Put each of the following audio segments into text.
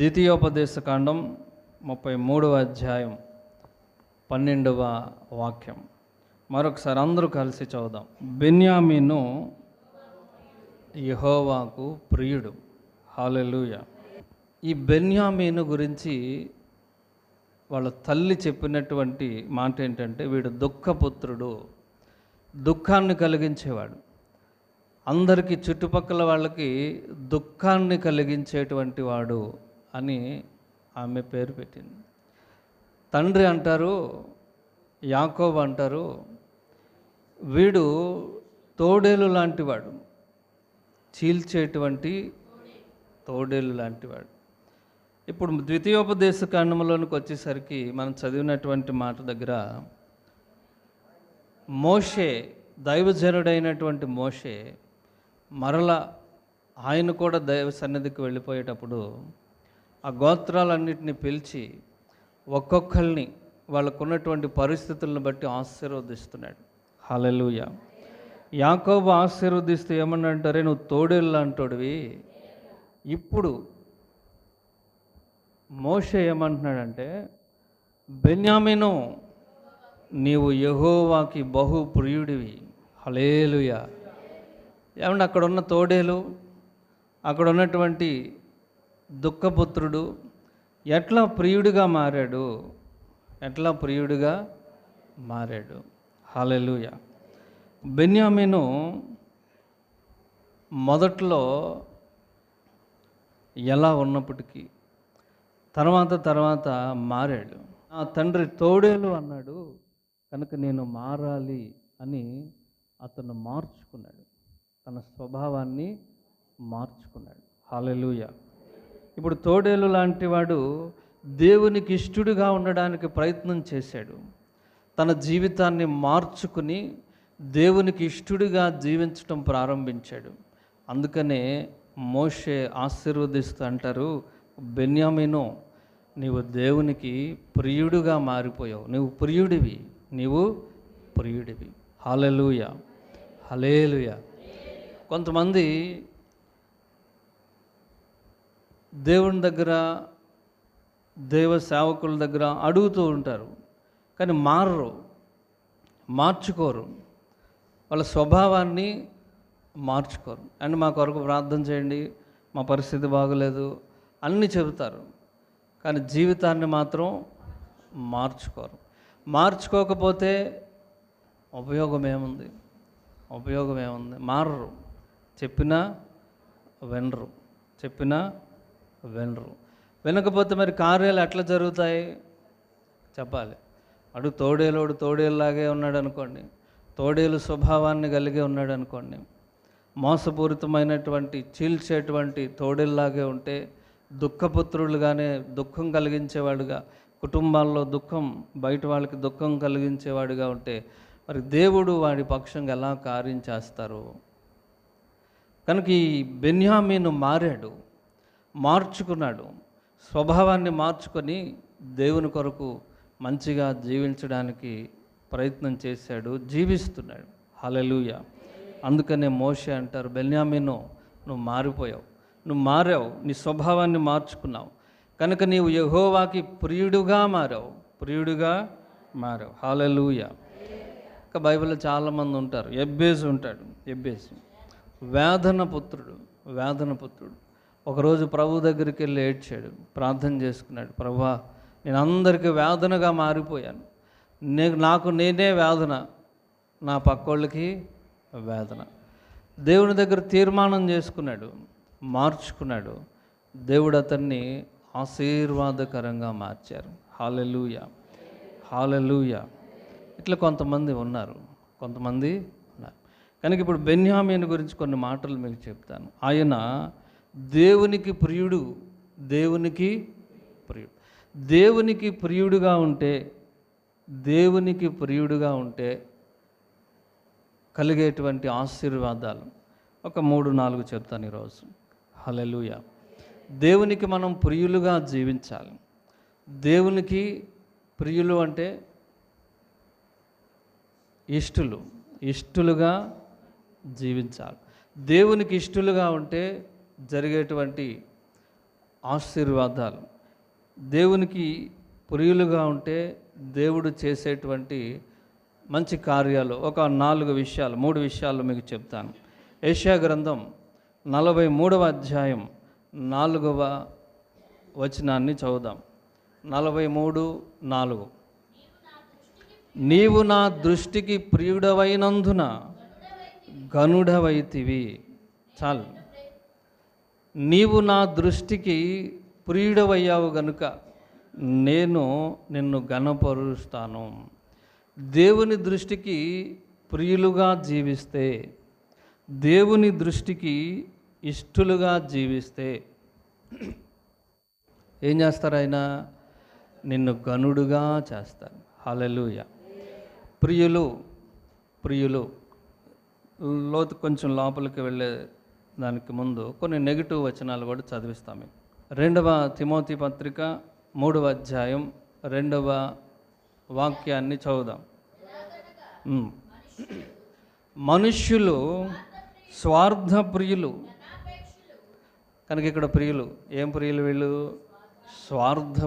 ద్వితీయోపదేశకాండం 33వ అధ్యాయం 12వ వాక్యం. మరొకసారి అందరూ కలిసి చదువుదాం. బెన్యామీను యెహోవాకు ప్రియుడు. హల్లెలూయా. ఈ బెన్యామీను గురించి వాళ్ళ తల్లి చెప్పినటువంటి మాట ఏంటంటే, వీడు దుఃఖపుత్రుడు, దుఃఖాన్ని కలిగించేవాడు. అందరికీ చుట్టుపక్కల వాళ్ళకి దుఃఖాన్ని కలిగించేటువంటి వాడు అని ఆమె పేరు పెట్టింది. తండ్రి అంటారు, యాకోబు అంటారు, వీడు తోడేలు లాంటివాడు, చీల్చేటువంటి తోడేలు లాంటివాడు. ఇప్పుడు ద్వితీయోపదేశ కాండంలోనికి వచ్చేసరికి మనం చదివినటువంటి మాట దగ్గర మోషే, దైవజనుడైనటువంటి మోషే మరల ఆయన కూడా దైవ సన్నిధికి వెళ్ళిపోయేటప్పుడు ఆ గోత్రాలన్నింటినీ పిలిచి ఒక్కొక్కరిని వాళ్ళకున్నటువంటి పరిస్థితులను బట్టి ఆశీర్వదిస్తున్నాడు. హల్లెలూయా. యాకోబు ఆశీర్వదిస్తూ ఏమన్నంటారే, నువ్వు తోడేళ్ళు అంటాడువి. ఇప్పుడు మోషే ఏమంటున్నాడంటే, బెన్యామీను నీవు యెహోవాకి బహు ప్రియుడివి. హల్లెలూయా. ఏమంటే అక్కడ ఉన్న తోడేలు, అక్కడ ఉన్నటువంటి దుఃఖపుత్రుడు ఎట్లా ప్రియుడిగా మారాడు, ఎట్లా ప్రియుడిగా మారాడు. హల్లెలూయా. బెన్యామీను మొదట్లో ఎలా ఉన్నప్పటికీ తర్వాత మారాడు. నా తండ్రి తోడేలు అన్నాడు కనుక నేను మారాలి అని అతను మార్చుకున్నాడు, తన స్వభావాన్ని మార్చుకున్నాడు. హల్లెలూయా. ఇప్పుడు తోడేలు లాంటి వాడు దేవునికి ఇష్టడుగా ఉండడానికి ప్రయత్నం చేశాడు. తన జీవితాన్ని మార్చుకుని దేవునికి ఇష్టడుగా జీవించటం ప్రారంభించాడు. అందుకనే మోషే ఆశీర్వదిస్తూ అంటారు, బెన్యామీను నీవు దేవునికి ప్రియుడుగా మారిపోయావు, నువ్వు ప్రియుడివి, నీవు ప్రియుడివి. హల్లెలూయా. హల్లెలూయా. కొంతమంది దేవుని దగ్గర, దేవ సేవకుల దగ్గర అడుగుతూ ఉంటారు, కానీ మార్చుకోరు, వాళ్ళ స్వభావాన్ని మార్చుకోరు. అండ్ మా కొరకు ప్రార్థన చేయండి, మా పరిస్థితి బాగలేదు అన్నీ చెబుతారు, కానీ జీవితాన్ని మాత్రం మార్చుకోరు. మార్చుకోకపోతే ఉపయోగం ఏముంది? మారరు. చెప్పినా వినరు. వినకపోతే మరి కార్యాలు ఎట్లా జరుగుతాయి చెప్పాలి. అడు తోడేలులాగే ఉన్నాడు అనుకోండి, తోడేలు స్వభావాన్ని కలిగి ఉన్నాడు అనుకోండి, మోసపూరితమైనటువంటి చీల్చేటువంటి తోడేలులాగే ఉంటే, దుఃఖపుత్రులుగానే దుఃఖం కలిగించేవాడుగా, కుటుంబాల్లో దుఃఖం, బయట వాళ్ళకి దుఃఖం కలిగించేవాడుగా ఉంటే మరి దేవుడు వాడి పక్షంగా ఎలా కార్యం చేస్తారు? కనుక ఈ బెన్యామీను మార్చుకున్నాడు, స్వభావాన్ని మార్చుకొని దేవుని కొరకు మంచిగా జీవించడానికి ప్రయత్నం చేశాడు, జీవిస్తున్నాడు. హల్లెలూయా. అందుకనే మోషే అంటారు, బెన్యామీను నువ్వు మారావు, నీ స్వభావాన్ని మార్చుకున్నావు కనుక నీవు యెహోవాకి ప్రియుడుగా మారావు. హల్లెలూయా. ఇంకా బైబిల్లో చాలామంది ఉంటారు. ఎబ్బేసు ఉంటాడు. వేదన పుత్రుడు. ఒకరోజు ప్రభు దగ్గరికి వెళ్ళి ఏడ్చాడు, ప్రార్థన చేసుకున్నాడు, ప్రభువా నేను అందరికీ వేదనగా మారిపోయాను, నాకు నేనే వేదన, నా పక్కోళ్ళకి వేదన. దేవుని దగ్గర తీర్మానం చేసుకున్నాడు, మార్చుకున్నాడు. దేవుడు అతన్ని ఆశీర్వాదకరంగా మార్చారు. హల్లెలూయా. ఇట్లా కొంతమంది ఉన్నారు. కనుక ఇప్పుడు బెన్యామీను గురించి కొన్ని మాటలు మీకు చెప్తాను. ఆయన దేవునికి ప్రియుడు. దేవునికి ప్రియుడుగా ఉంటే కలిగేటువంటి ఆశీర్వాదాలు ఒక 3-4 చెప్తాను ఈరోజు. హల్లెలూయా. దేవునికి మనం ప్రియులుగా జీవించాలి. దేవునికి ప్రియులు అంటే ఇష్టలుగా జీవించాలి. దేవునికి ఇష్టలుగా ఉంటే జరిగేటువంటి ఆశీర్వాదాలు. దేవునికి ప్రియులుగా ఉంటే దేవుడు చేసేటువంటి మంచి కార్యాలు ఒక 3 విషయాలు మీకు చెప్తాను. యెషయా గ్రంథం 43వ అధ్యాయం 4వ వచనాన్ని చదువుదాం. 43:4. నీవు నా దృష్టికి ప్రియుడవైనందున గనుడవైతివి. చాలు. నీవు నా దృష్టికి ప్రియుడవయ్యావు గనుక నేను నిన్ను ఘనపరుస్తాను. దేవుని దృష్టికి ప్రియులుగా జీవిస్తే, దేవుని దృష్టికి ఇష్టలుగా జీవిస్తే ఏం చేస్తారు? ఆయన నిన్ను గనుడుగా చేస్తారు. హల్లెలూయా. ప్రియులు కొంచెం లోపలికి వెళ్ళే దానికి ముందు కొన్ని నెగిటివ్ వచనాలు కూడా చదివిస్తాం మీకు. 2వ తిమోతి పత్రిక 3వ అధ్యాయం 2వ వాక్యాన్ని చదువుదాం. మనుష్యులు స్వార్థ ప్రియులు కనుక ఇక్కడ ప్రియులు ఏం ప్రియులు? వీళ్ళు స్వార్థ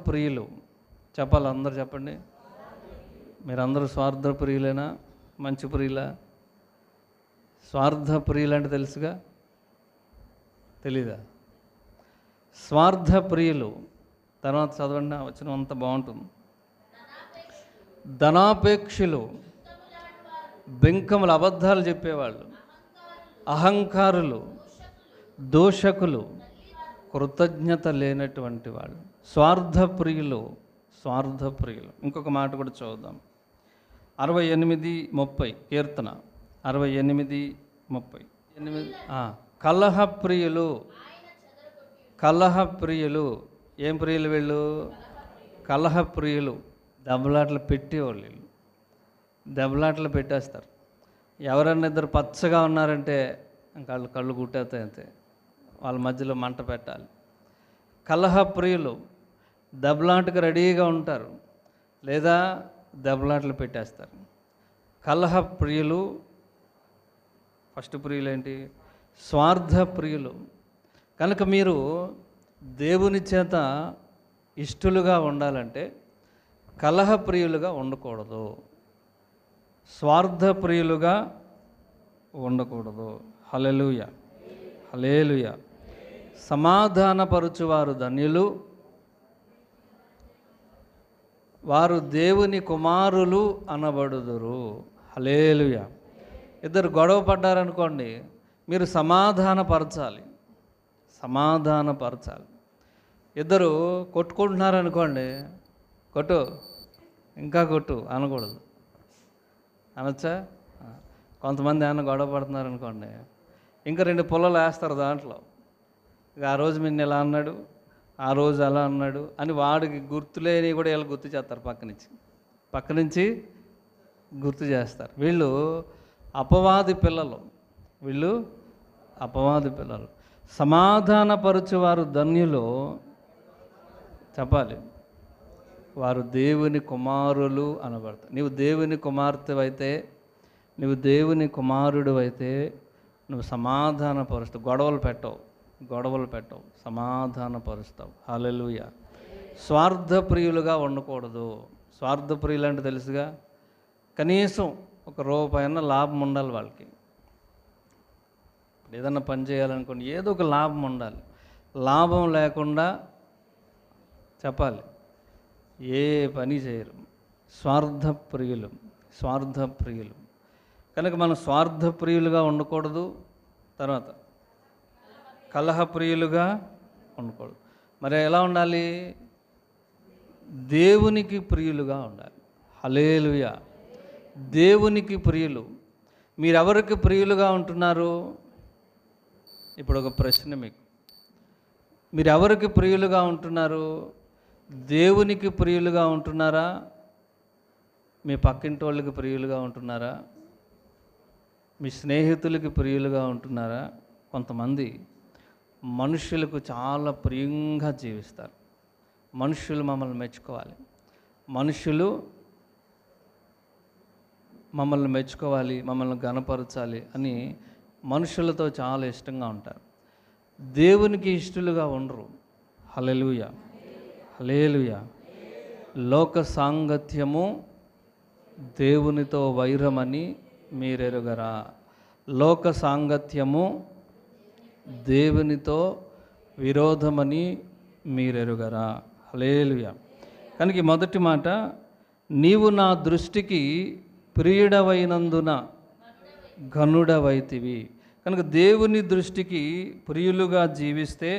ప్రియులు. చెప్పాలి, అందరు చెప్పండి. మీరందరూ స్వార్థ ప్రియులేనా? మంచి ప్రియులా? స్వార్థ ప్రియులు అంటే తెలుసుగా? తెలీదా? స్వార్థ ప్రియులు. తర్వాత చదవండి, వచ్చిన అంత బాగుంటుంది. ధనాపేక్షులు, బెంకములు, అబద్ధాలు చెప్పేవాళ్ళు, అహంకారులు, దోషకులు, కృతజ్ఞత లేనటువంటి వాళ్ళు, స్వార్థ ప్రియులు. ఇంకొక మాట కూడా చూద్దాం. 68:30 కీర్తన 68:30. కలహప్రియులు. ఏం ప్రియులు వీళ్ళు? కలహప్రియులు. దెబ్బలాటలు పెట్టేవాళ్ళు వీళ్ళు. దెబ్బలాటలు పెట్టేస్తారు. ఎవరన్నా ఇద్దరు పచ్చగా ఉన్నారంటే వాళ్ళు కళ్ళు గుట్టేస్తాయి అంతే. వాళ్ళ మధ్యలో మంట పెట్టాలి. కలహప్రియులు దెబ్బలాటకు రెడీగా ఉంటారు, లేదా దెబ్బలాటలు పెట్టేస్తారు. కలహప్రియులు. ఫస్ట్ ప్రియులు ఏంటి? స్వార్థ ప్రియులు. కనుక మీరు దేవుని చేత ఇష్టలుగా ఉండాలంటే కలహప్రియులుగా ఉండకూడదు, స్వార్థ ప్రియులుగా ఉండకూడదు. హల్లెలూయా. సమాధానపరుచువారు ధన్యులు, వారు దేవుని కుమారులు అనబడుదురు. హల్లెలూయా. ఇద్దరు గొడవ పడ్డారనుకోండి, మీరు సమాధానపరచాలి. ఇద్దరు కొట్టుకుంటున్నారనుకోండి, కొట్టు, ఇంకా కొట్టు అనకూడదు. అనొచ్చా? కొంతమంది ఏమన్నా గొడవ పడుతున్నారనుకోండి, ఇంకా 2 పుల్లలు వేస్తారు దాంట్లో. ఇక ఆ రోజు నిన్ను ఇలా అన్నాడు, ఆ రోజు అలా అన్నాడు అని వాడికి గుర్తులేని కూడా వీళ్ళు గుర్తు చేస్తారు. పక్క నుంచి గుర్తు చేస్తారు. వీళ్ళు అపవాది పిల్లలు. సమాధానపరచువారు ధన్యులు, చెప్పాలి, వారు దేవుని కుమారులు అనబడతారు. నీవు దేవుని కుమార్తె అయితే, నువ్వు దేవుని కుమారుడు అయితే నువ్వు సమాధానపరుస్తావు. గొడవలు పెట్టవు, సమాధానపరుస్తావు. హల్లెలూయా. స్వార్థ ప్రియులుగా ఉండకూడదు. స్వార్థ ప్రియులు అంటే తెలుసుగా? కనీసం ₹1 లాభం ఉండాలి వాళ్ళకి. ఏదన్నా పని చేయాలనుకోండి, ఏదో ఒక లాభం ఉండాలి. లాభం లేకుండా చెప్పాలి, ఏ పని చేయరు. స్వార్థ ప్రియులు. కనుక మనం స్వార్థ ప్రియులుగా ఉండకూడదు. తర్వాత కలహప్రియులుగా ఉండకూడదు. మరి ఎలా ఉండాలి? దేవునికి ప్రియులుగా ఉండాలి. హల్లెలూయా. దేవునికి ప్రియులు. మీరెవరికి ప్రియులుగా ఉంటున్నారు? ఇప్పుడు ఒక ప్రశ్న మీకు. మీరు ఎవరికి ప్రియులుగా ఉంటున్నారు? దేవునికి ప్రియులుగా ఉంటున్నారా? మీ పక్కింటి వాళ్ళకి ప్రియులుగా ఉంటున్నారా? మీ స్నేహితులకి ప్రియులుగా ఉంటున్నారా? కొంతమంది మనుషులకు చాలా ప్రియంగా జీవిస్తారు. మనుషులు మమ్మల్ని మెచ్చుకోవాలి, మమ్మల్ని ఘనపరచాలి అని మనుషులతో చాలా ఇష్టంగా ఉంటారు. దేవునికి ఇష్టలుగా ఉండరు. హల్లెలూయా, హల్లెలూయా. లోక సాంగత్యము దేవునితో వైరమని మీరెరుగరా? లోక సాంగత్యము దేవునితో విరోధమని మీరెరుగరా? హల్లెలూయా. కనుక మొదటి మాట, నీవు నా దృష్టికి ప్రియుడవైనందున ఘనుడవైతివి. కనుక దేవుని దృష్టికి ప్రియులుగా జీవిస్తే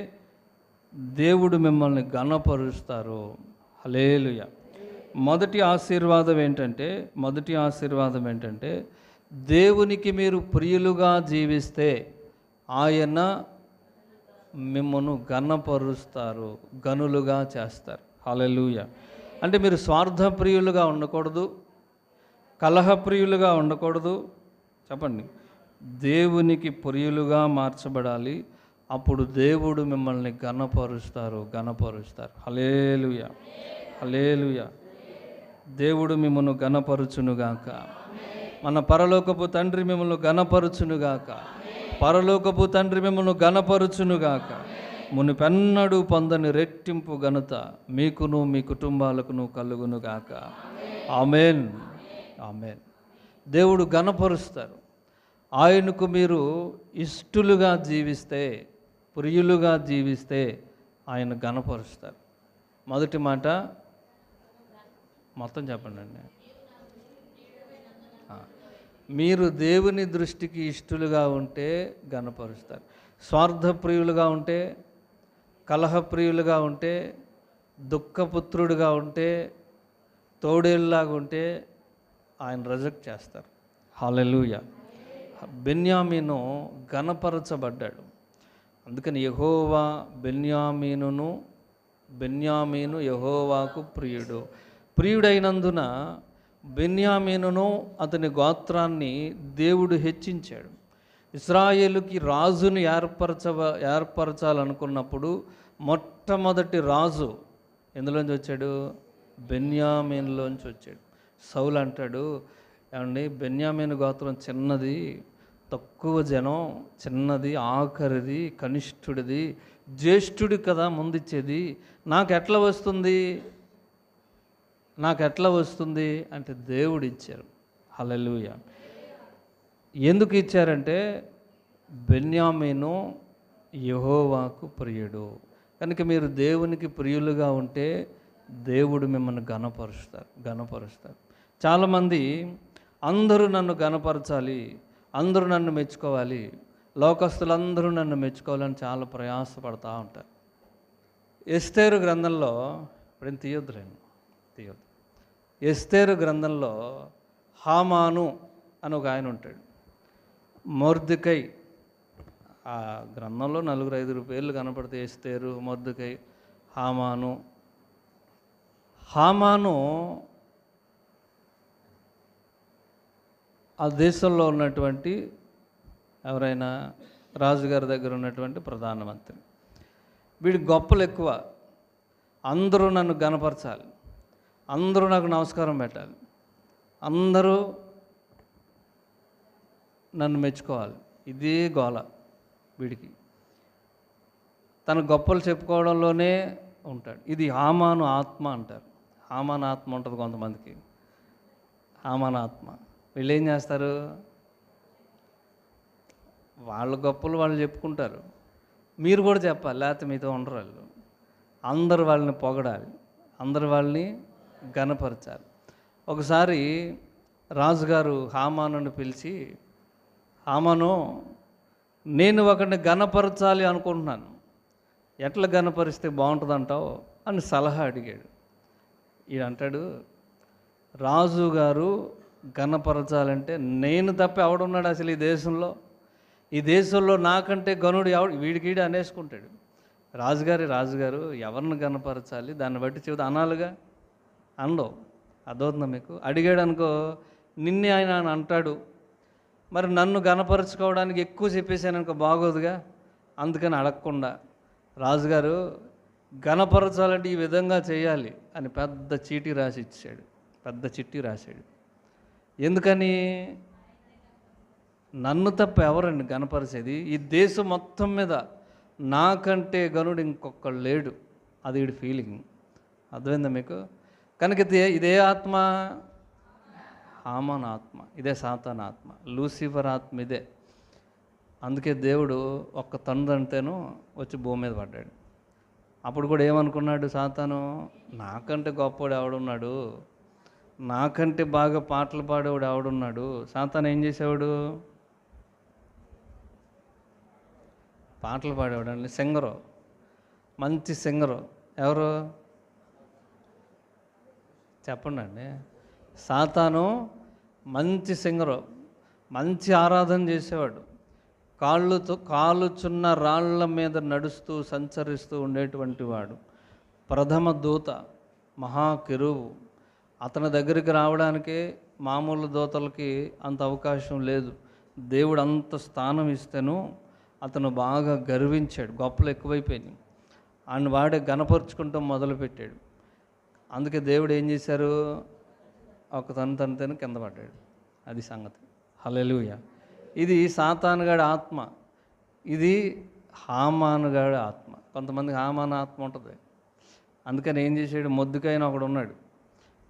దేవుడు మిమ్మల్ని ఘనపరుస్తారు. హల్లెలూయా. మొదటి ఆశీర్వాదం ఏంటంటే దేవునికి మీరు ప్రియులుగా జీవిస్తే ఆయన మిమ్మల్ని ఘనపరుస్తారు, గనులుగా చేస్తారు. హల్లెలూయా. అంటే మీరు స్వార్థప్రియులుగా ఉండకూడదు, కలహప్రియులుగా ఉండకూడదు. చెప్పండి, దేవునికి ప్రియులుగా మార్చబడాలి. అప్పుడు దేవుడు మిమ్మల్ని ఘనపరుస్తారు. హల్లెలూయా, హల్లెలూయా. దేవుడు మిమ్మల్ని ఘనపరుచునుగాక. మన పరలోకపు తండ్రి మిమ్మల్ని ఘనపరుచునుగాక. మునిపెన్నడూ పొందని రెట్టింపు ఘనత మీకును మీ కుటుంబాలకును కలుగునుగాక. ఆమేన్, ఆమేన్. దేవుడు ఘనపరుస్తారు. ఆయనకు మీరు ఇష్టలుగా జీవిస్తే, ప్రియులుగా జీవిస్తే ఆయన ఘనపరుస్తారు. మొదటి మాట మొత్తం చెప్పండి అండి. మీరు దేవుని దృష్టికి ఇష్టలుగా ఉంటే ఘనపరుస్తారు. స్వార్థప్రియులుగా ఉంటే, కలహప్రియులుగా ఉంటే, దుఃఖపుత్రుడుగా ఉంటే, తోడేళ్ళలాగా ఉంటే ఆయన రిజెక్ట్ చేస్తారు. హల్లెలూయా. బెన్యామీను ఘనపరచబడ్డాడు. అందుకని బెన్యామీను యెహోవాకు ప్రియుడైనందున బెన్యామీనును అతని గోత్రాన్ని దేవుడు హెచ్చించాడు. ఇశ్రాయేలుకి రాజును ఏర్పరచాలనుకున్నప్పుడు మొట్టమొదటి రాజు ఎందులోంచి వచ్చాడు? బెన్యామీనులోంచి వచ్చాడు. సౌలు అంటాడు, ఏమండి, బెన్యామీను గోత్రం చిన్నది, తక్కువ జనం, చిన్నది, ఆఖరిది, కనిష్ఠుడిది, జ్యేష్ఠుడి కదా ముందిచ్చేది, నాకు ఎట్లా వస్తుంది అంటే దేవుడు ఇచ్చారు. హల్లెలూయా. ఎందుకు ఇచ్చారంటే బెన్యామీను యెహోవాకు ప్రియుడు. కనుక మీరు దేవునికి ప్రియులుగా ఉంటే దేవుడు మిమ్మల్ని ఘనపరుస్తారు. చాలామంది అందరూ నన్ను ఘనపరచాలి, అందరూ నన్ను మెచ్చుకోవాలి, లోకస్తులందరూ నన్ను మెచ్చుకోవాలని చాలా ప్రయాసపడతా ఉంటారు. ఎస్తేరు గ్రంథంలో ఇప్పుడు తీయొద్దు. ఎస్తేరు గ్రంథంలో హామాను అని ఒక ఆయన ఉంటాడు. మొర్దెకై, ఆ గ్రంథంలో 4-5 పేర్లు కనపడితే ఎస్తేరు, మొర్దెకై, హామాను ఆ దేశంలో ఉన్నటువంటి ఎవరైనా రాజుగారి దగ్గర ఉన్నటువంటి ప్రధానమంత్రి. వీడి గొప్పలు ఎక్కువ. అందరూ నన్ను ఘనపరచాలి, అందరూ నాకు నమస్కారం పెట్టాలి, అందరూ నన్ను మెచ్చుకోవాలి, ఇదే గోల వీడికి. తన గొప్పలు చెప్పుకోవడంలోనే ఉంటాడు. ఇది హామాను ఆత్మ అంటారు. హామాను ఆత్మ ఉంటుంది కొంతమందికి. హామాను ఆత్మ. వీళ్ళు ఏం చేస్తారు? వాళ్ళ గొప్పలు వాళ్ళు చెప్పుకుంటారు, మీరు కూడా చెప్పాలి, లేకపోతే మీతో ఉండరు వాళ్ళు. అందరు వాళ్ళని పొగడాలి, అందరు వాళ్ళని ఘనపరచాలి. ఒకసారి రాజుగారు హామానుని పిలిచి, హామాను, నేను ఒకరిని ఘనపరచాలి అనుకుంటున్నాను, ఎట్లా ఘనపరిస్తే బాగుంటుందంటావు అని సలహా అడిగాడు. ఈడంటాడు, రాజుగారు ఘనపరచాలంటే నేను తప్ప ఎవడున్నాడు అసలు ఈ దేశంలో నాకంటే గనుడు వీడికీడు అనేసుకుంటాడు. రాజుగారు ఎవరిని ఘనపరచాలి, దాన్ని బట్టి చెబుతా అనాలిగా. అనలో అదవుతుందా మీకు? అడిగాడు అనుకో, నిన్నే ఆయన అంటాడు, మరి నన్ను ఘనపరచుకోవడానికి ఎక్కువ చెప్పేశాను అనుకో, బాగోదుగా. అందుకని అడగకుండా రాజుగారు ఘనపరచాలంటే ఈ విధంగా చేయాలి అని పెద్ద చిట్టి రాశాడు. ఎందుకని? నన్ను తప్ప ఎవరండి ఘనపరిచేది? ఈ దేశం మొత్తం మీద నాకంటే గనుడు ఇంకొకడు లేడు. అది వీడి ఫీలింగ్. అర్థమైందా మీకు? కనుక ఇదే ఆత్మ హామాన్ ఆత్మ, ఇదే సాతాన్ ఆత్మ, లూసిఫర్ ఆత్మ ఇదే. అందుకే దేవుడు ఒక్క తండ్రి అంటేను వచ్చి భూమి మీద పడ్డాడు. అప్పుడు కూడా ఏమనుకున్నాడు సాతాను? నాకంటే గొప్పవాడు ఎవడున్నాడు, నాకంటే బాగా పాటలు పాడేవాడు ఎవడున్నాడు. సాతాను ఏం చేసేవాడు? పాటలు పాడేవాడు అండి, సింగరు, మంచి సింగరు. ఎవరు చెప్పండి అండి? సాతాను మంచి సింగరు, మంచి ఆరాధన చేసేవాడు. కాలుచున్న రాళ్ల మీద నడుస్తూ సంచరిస్తూ ఉండేటువంటి వాడు, ప్రథమ దూత, మహాకెరువు. అతని దగ్గరికి రావడానికే మామూలు దూతలకి అంత అవకాశం లేదు. దేవుడు అంత స్థానం ఇస్తేను అతను బాగా గర్వించాడు, గొప్పలు ఎక్కువైపోయినాయి. ఆయన వాడే గణపరుచుకుంటాం మొదలుపెట్టాడు. అందుకే దేవుడు ఏం చేశారు? ఒక తనతను కింద పడ్డాడు. అది సంగతి. హల్లెలూయా. ఇది సాతానుగాడి ఆత్మ, ఇది హామానుగాడి ఆత్మ. కొంతమందికి హామాన్ ఆత్మ ఉంటుంది. అందుకని ఏం చేశాడు? మొద్దుకైన ఒకడు ఉన్నాడు,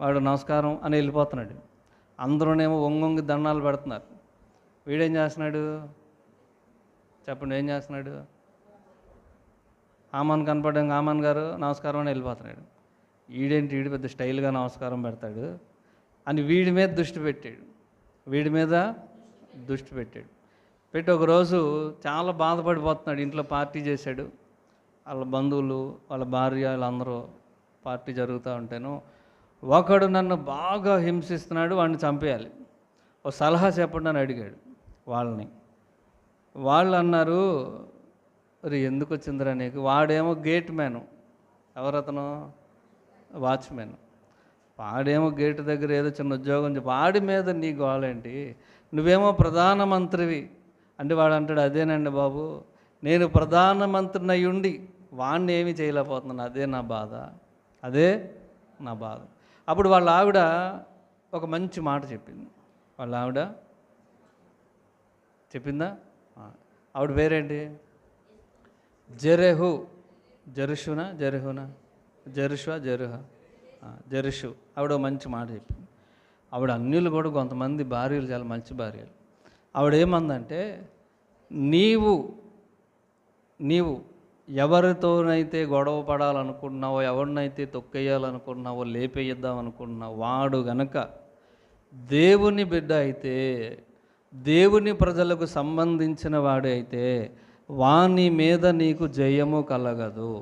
వాడు నమస్కారం అని వెళ్ళిపోతున్నాడు. అందరూనేమో వంగొంగి దండాలు పెడుతున్నారు. వీడేం చేస్తున్నాడు చెప్పండి? ఏం చేస్తున్నాడు? హామాన్ కనపడడం, హామాన్ గారు నమస్కారం అని వెళ్ళిపోతున్నాడు. వీడు పెద్ద స్టైల్గా నమస్కారం పెడతాడు అని వీడి మీద దృష్టి పెట్టాడు. పెట్టి ఒకరోజు చాలా బాధపడిపోతున్నాడు. ఇంట్లో పార్టీ చేశాడు. వాళ్ళ బంధువులు, వాళ్ళ భార్య, వాళ్ళందరూ పార్టీ జరుగుతూ ఉంటేను ఒకడు నన్ను బాగా హింసిస్తున్నాడు, వాడిని చంపేయాలి, ఒక సలహా చెప్పండి అని అడిగాడు వాళ్ళని. వాళ్ళు అన్నారు, మరి ఎందుకు వచ్చిందిరా నీకు? వాడేమో గేట్ మ్యాను, ఎవరతను? వాచ్మెన్. వాడేమో గేటు దగ్గర ఏదో చిన్న ఉద్యోగం చెప్పి వాడి మీద నీ గోలేంటి? నువ్వేమో ప్రధానమంత్రివి అంటే వాడు అంటాడు, అదేనండి బాబు, నేను ప్రధానమంత్రిని అయి ఉండి వాడిని ఏమీ చేయలేకపోతున్నాను, అదే నా బాధ. అప్పుడు వాళ్ళ ఆవిడ ఒక మంచి మాట చెప్పింది. వాళ్ళ ఆవిడ చెప్పిందా? ఆవిడ పేరేంటి? జెరుషు. ఆవిడ మంచి మాట చెప్పింది. ఆవిడ అన్యులు కూడా కొంతమంది భార్యలు చాలా మంచి భార్యలు. ఆవిడ ఏమందంటే, నీవు ఎవరితోనైతే గొడవ పడాలనుకుంటున్నావో, ఎవరినైతే తొక్కేయాలనుకుంటున్నావో, లేపేయిద్దాం అనుకుంటున్నావో, వాడు గనక దేవుని బిడ్డ అయితే, దేవుని ప్రజలకు సంబంధించిన వాడు అయితే, వాని మీద నీకు జయము కలగదు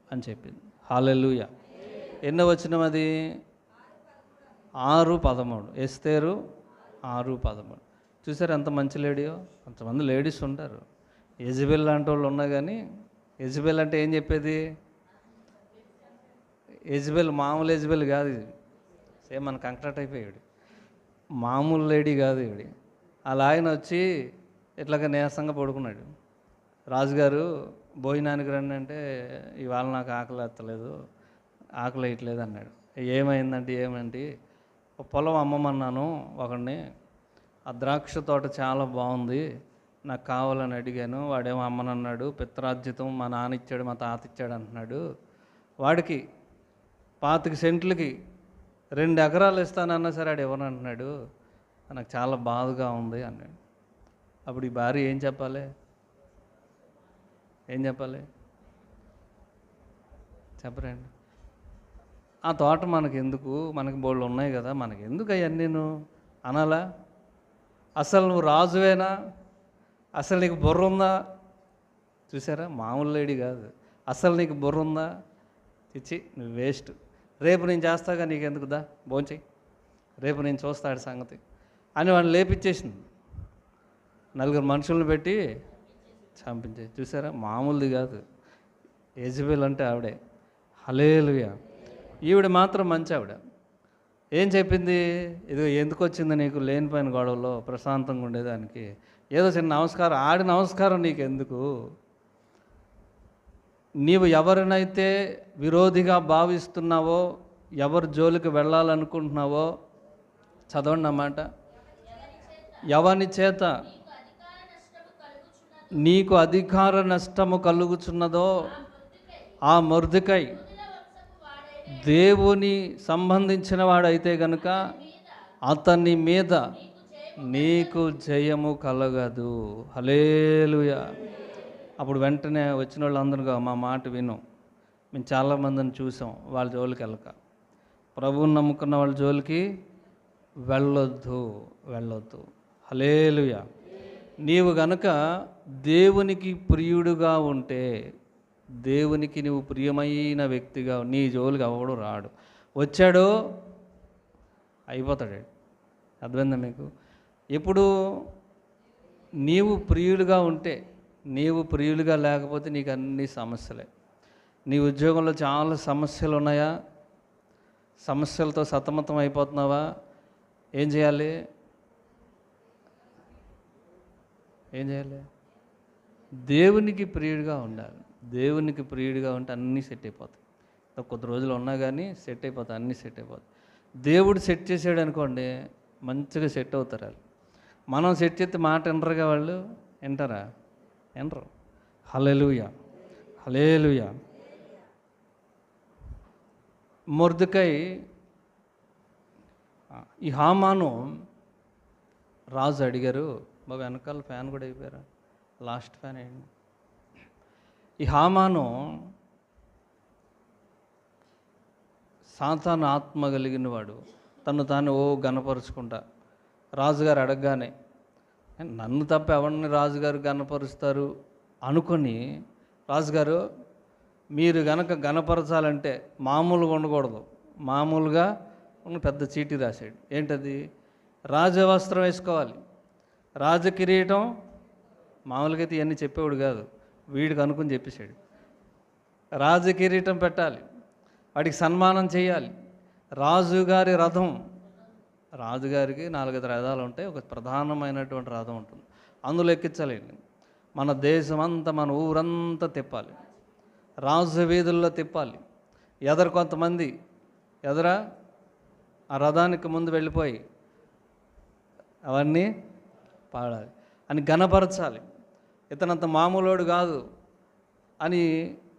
అని చెప్పింది. హల్లెలూయా. ఎన్నో వచనం అది? 6:13. ఎస్తేరు 6:13. చూసారు ఎంత మంచి లేడీయో? కొంతమంది లేడీస్ ఉంటారు, యెజబెల్ లాంటి వాళ్ళు ఉన్నా కానీ, యెజబెల్ అంటే ఏం చెప్పేది? యెజబెల్ మామూలు యెజబెల్ కాదు ఇది. సేమ్ మన కంకరట్ అయిపోయాడు, మామూలు లేడీ కాదు ఇవిడి. అలా ఆయన వచ్చి ఇట్లాగా నీరసంగా పడుకున్నాడు. రాజుగారు భోజనానికి రండి అంటే, ఇవాళ నాకు ఆకలి వేయట్లేదు అన్నాడు. ఏమైంది? పొలం అమ్మమన్నాను ఒకడిని, ఆ ద్రాక్ష తోట చాలా బాగుంది, నాకు కావాలని అడిగాను, వాడేమో అమ్మనన్నాడు, పిత్రార్జితం మా నాన్న ఇచ్చాడు, మా తాత ఇచ్చాడు అంటున్నాడు, వాడికి 25 సెంట్లకి 2 ఎకరాలు ఇస్తానన్నా సరే ఆడు ఇవ్వను అంటున్నాడు, నాకు చాలా బాధగా ఉంది అన్నాడు. అప్పుడు ఈ భార్య ఏం చెప్పాలి? చెప్పరండి. ఆ తోట మనకెందుకు, మనకి బోళ్ళు ఉన్నాయి కదా, మనకెందుకు అవన్నీ అనాలా? అసలు నువ్వు రాజువేనా? అసలు నీకు బుర్ర ఉందా? చూసారా, మామూలు లేడీ కాదు. అసలు నీకు బుర్ర ఉందా? చిచ్చి, నువ్వు వేస్ట్, రేపు నేను చేస్తాగా, నీకెందుకు, దా భోంచెయ్యి, రేపు నేను చూస్తాడు సంగతి అని వాడిని లేపిచ్చేసింది. 4 మనుషులను పెట్టి చంపించేసి. చూసారా, మామూలుది కాదు. యెజబెల్ అంటే ఆవిడే. హల్లెలూయా. ఈవిడ మాత్రం మంచి ఆవిడ. ఏం చెప్పింది? ఇది ఎందుకు వచ్చింది నీకు లేనిపోయిన గొడవలో ప్రశాంతంగా ఉండేదానికి? ఏదో చిన్న నమస్కారం, ఆడి నమస్కారం నీకెందుకు? నీవు ఎవరినైతే విరోధిగా భావిస్తున్నావో, ఎవరి జోలికి వెళ్ళాలనుకుంటున్నావో, చదవండి అన్నమాట. ఎవని చేత నీకు అధికార నష్టము కలుగుచున్నదో ఆ మొర్దెకై దేవుని సంబంధించిన వాడైతే గనుక అతని మీద నీకు జయము కలగదు. హల్లెలూయా. అప్పుడు వెంటనే వచ్చిన వాళ్ళందరూ మా మాట విను, మేము చాలామందిని చూసాం, వాళ్ళ జోలికి వెళ్ళక, ప్రభువుని నమ్ముకున్న వాళ్ళ జోలికి వెళ్ళొద్దు. హల్లెలూయా. నీవు గనక దేవునికి ప్రియుడుగా ఉంటే, దేవునికి నువ్వు ప్రియమైన వ్యక్తిగా, నీ జోలికి ఎవడు రాడు. వచ్చాడో అయిపోతాడు. అర్థమైందా మీకు? ఎప్పుడు నీవు ప్రియుడిగా ఉంటే, నీవు ప్రియుడిగా లేకపోతే నీకు అన్ని సమస్యలే. నీ ఉద్యోగంలో చాలా సమస్యలు ఉన్నాయా? సమస్యలతో సతమతం అయిపోతున్నావా? ఏం చేయాలి? దేవునికి ప్రియుడిగా ఉండాలి. దేవునికి ప్రియుడిగా ఉంటే అన్నీ సెట్ అయిపోతాయి. కొద్ది రోజులు ఉన్నా కానీ సెట్ అయిపోతాయి, అన్నీ సెట్ అయిపోతాయి. దేవుడు సెట్ చేసాడు అనుకోండి, మంచిగా సెట్ అవుతారు వాళ్ళు. మనం సెట్ చేస్తే మాట వినరుగా వాళ్ళు, వింటారా? వినరు. హల్లెలూయా. మొర్దెకై, ఈ హామాను రాజు అడిగారు. బాబు వెనకాల ఫ్యాన్ కూడా అయిపోయారా? లాస్ట్ ఫ్యాన్ అయ్యండి. ఈ హామాను సాతాను ఆత్మ కలిగిన వాడు, తను తాను గనపరుచుకుంటా. రాజుగారు అడగగానే, నన్ను తప్ప ఎవరిని రాజుగారు గనపరుస్తారు అనుకొని, రాజుగారు మీరు గనక గనపరచాలంటే మామూలుగా ఉండకూడదు, మామూలుగా పెద్ద చీటీ రాశాడు. ఏంటది? రాజవస్త్రం వేసుకోవాలి, రాజకిరీటం. మామూలుగా అయితే ఇవన్నీ చెప్పేవాడు కాదు, వీడికి అనుకుని చెప్పేశాడు. రాజకిరీటం పెట్టాలి, వాడికి సన్మానం చేయాలి. రాజుగారి రథం, రాజుగారికి 4-5 రథాలు ఉంటాయి, ఒక ప్రధానమైనటువంటి రథం ఉంటుంది, అందులో ఎక్కించాలి. మన దేశం అంతా, మన ఊరంతా తిప్పాలి, రాజు వీధుల్లో తిప్పాలి. కొంతమంది ఆ రథానికి ముందు వెళ్ళిపోయి అవన్నీ పాడాలి అని గణపరచాలి. ఇతనంత మామూలోడు కాదు అని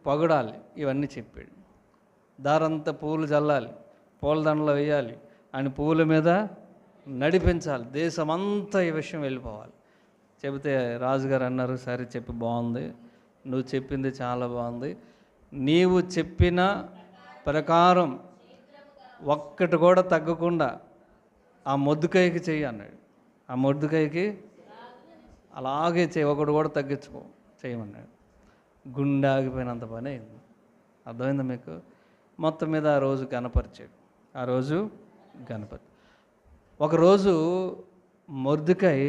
పొగడాలి. ఇవన్నీ చెప్పాడు. దారంతా పూలు చల్లాలి, పూలదండలు వేయాలి, ఆయన పువ్వుల మీద నడిపించాలి. దేశమంతా ఈ విషయం వెళ్ళిపోవాలి. చెబితే రాజుగారు అన్నారు, సరే చెప్పి బాగుంది, నువ్వు చెప్పింది చాలా బాగుంది, నీవు చెప్పిన ప్రకారం ఒక్కటి కూడా తగ్గకుండా ఆ మొర్దెకైకి చెయ్యి అన్నాడు. ఆ మొర్దెకైకి అలాగే చేయి, ఒకటి కూడా తగ్గించుకో చేయమన్నాడు. గుండె ఆగిపోయినంత పని అయింది. అర్థమైందా మీకు? మొత్తం మీద ఆ రోజు గణపరిచాడు. ఒకరోజు మొర్దెకై